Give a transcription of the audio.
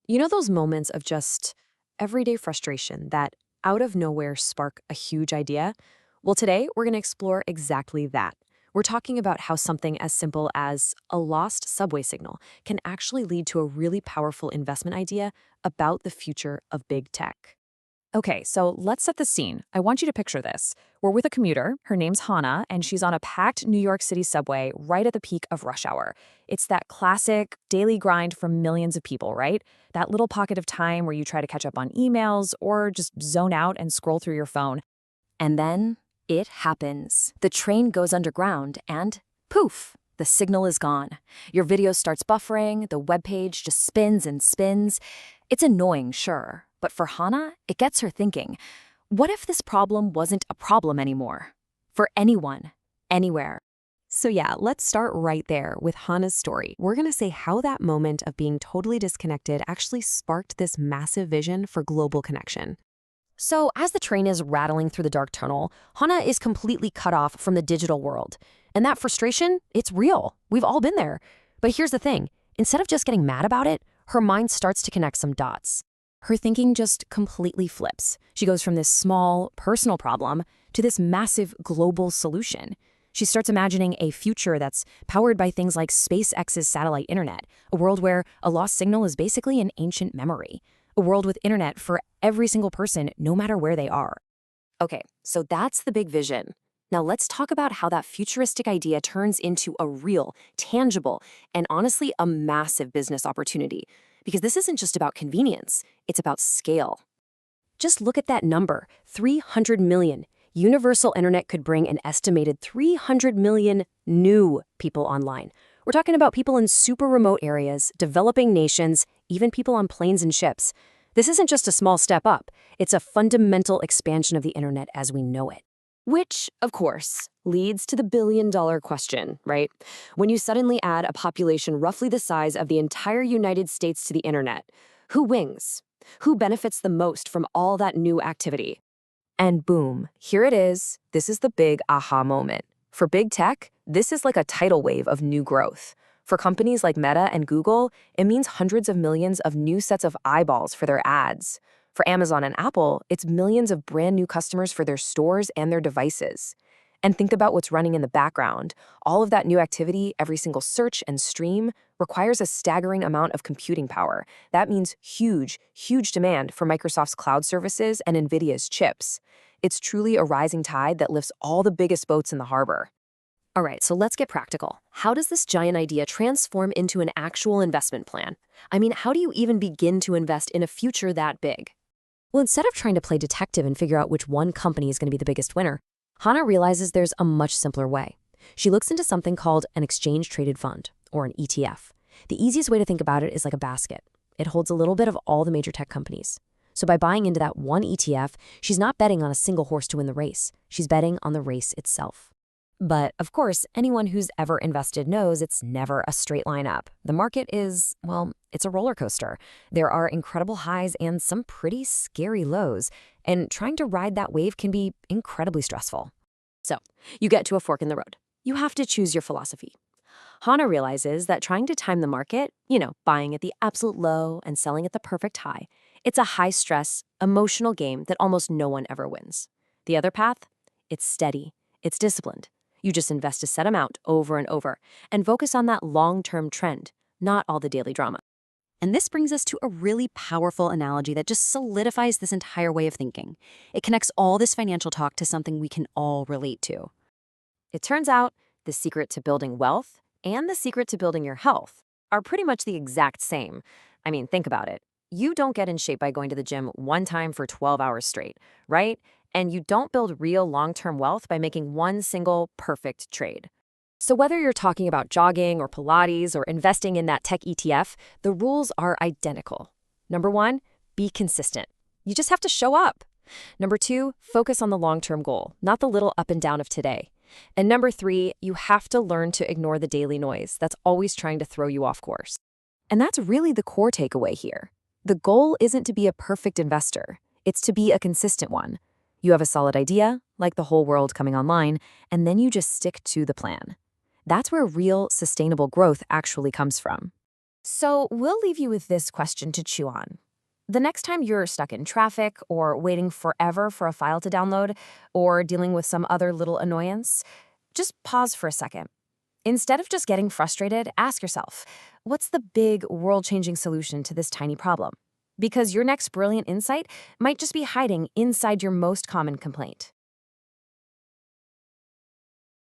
You know those moments of just everyday frustration that out of nowhere spark a huge idea? Well, today we're going to explore exactly that. We're talking about how something as simple as a lost subway signal can actually lead to a really powerful investment idea about the future of big tech. Okay, so let's set the scene. I want you to picture this. We're with a commuter. Her name's Hannah, and she's on a packed New York City subway right at the peak of rush hour. It's that classic daily grind for millions of people, right? That little pocket of time where you try to catch up on emails or just zone out and scroll through your phone. And then it happens. The train goes underground and poof, the signal is gone. Your video starts buffering, the web page just spins and spins. It's annoying, sure, but for Hannah, it gets her thinking, what if this problem wasn't a problem anymore? For anyone, anywhere. So yeah, let's start right there with Hannah's story. We're going to say how that moment of being totally disconnected actually sparked this massive vision for global connection. So as the train is rattling through the dark tunnel, Hannah is completely cut off from the digital world. And that frustration, it's real. We've all been there. But here's the thing. Instead of just getting mad about it, her mind starts to connect some dots. Her thinking just completely flips. She goes from this small, personal problem to this massive global solution. She starts imagining a future that's powered by things like SpaceX's satellite internet, a world where a lost signal is basically an ancient memory, a world with internet for every single person, no matter where they are. Okay, so that's the big vision. Now let's talk about how that futuristic idea turns into a real, tangible, and honestly a massive business opportunity. Because this isn't just about convenience, it's about scale. Just look at that number, 300 million. Universal internet could bring an estimated 300 million new people online. We're talking about people in super remote areas, developing nations, even people on planes and ships. This isn't just a small step up, it's a fundamental expansion of the internet as we know it. Which, of course, leads to the billion-dollar question, right? When you suddenly add a population roughly the size of the entire United States to the internet, who wins? Who benefits the most from all that new activity? And boom, here it is. This is the big aha moment. For big tech, this is like a tidal wave of new growth. For companies like Meta and Google, it means hundreds of millions of new sets of eyeballs for their ads. For Amazon and Apple, it's millions of brand new customers for their stores and their devices. And think about what's running in the background. All of that new activity, every single search and stream, requires a staggering amount of computing power. That means huge, huge demand for Microsoft's cloud services and NVIDIA's chips. It's truly a rising tide that lifts all the biggest boats in the harbor. All right, so let's get practical. How does this giant idea transform into an actual investment plan? I mean, how do you even begin to invest in a future that big? Well, instead of trying to play detective and figure out which one company is going to be the biggest winner, Hannah realizes there's a much simpler way. She looks into something called an exchange-traded fund, or an ETF. The easiest way to think about it is like a basket. It holds a little bit of all the major tech companies. So by buying into that one ETF, she's not betting on a single horse to win the race. She's betting on the race itself. But, of course, anyone who's ever invested knows it's never a straight line up. The market is, well, it's a roller coaster. There are incredible highs and some pretty scary lows, and trying to ride that wave can be incredibly stressful. So, you get to a fork in the road. You have to choose your philosophy. Hannah realizes that trying to time the market, buying at the absolute low and selling at the perfect high, it's a high-stress, emotional game that almost no one ever wins. The other path? It's steady. It's disciplined. You just invest a set amount over and over and focus on that long-term trend, not all the daily drama. And this brings us to a really powerful analogy that just solidifies this entire way of thinking. It connects all this financial talk to something we can all relate to. It turns out the secret to building wealth and the secret to building your health are pretty much the exact same. I mean, think about it. You don't get in shape by going to the gym one time for 12 hours straight, right? And you don't build real long-term wealth by making one single perfect trade. So whether you're talking about jogging or Pilates or investing in that tech ETF, the rules are identical. Number one, be consistent. You just have to show up. Number two, focus on the long-term goal, not the little up and down of today. And number three, you have to learn to ignore the daily noise that's always trying to throw you off course. And that's really the core takeaway here. The goal isn't to be a perfect investor. It's to be a consistent one. You have a solid idea, like the whole world coming online, and then you just stick to the plan. That's where real, sustainable growth actually comes from. So we'll leave you with this question to chew on. The next time you're stuck in traffic or waiting forever for a file to download or dealing with some other little annoyance, just pause for a second. Instead of just getting frustrated, ask yourself, what's the big world-changing solution to this tiny problem? Because your next brilliant insight might just be hiding inside your most common complaint.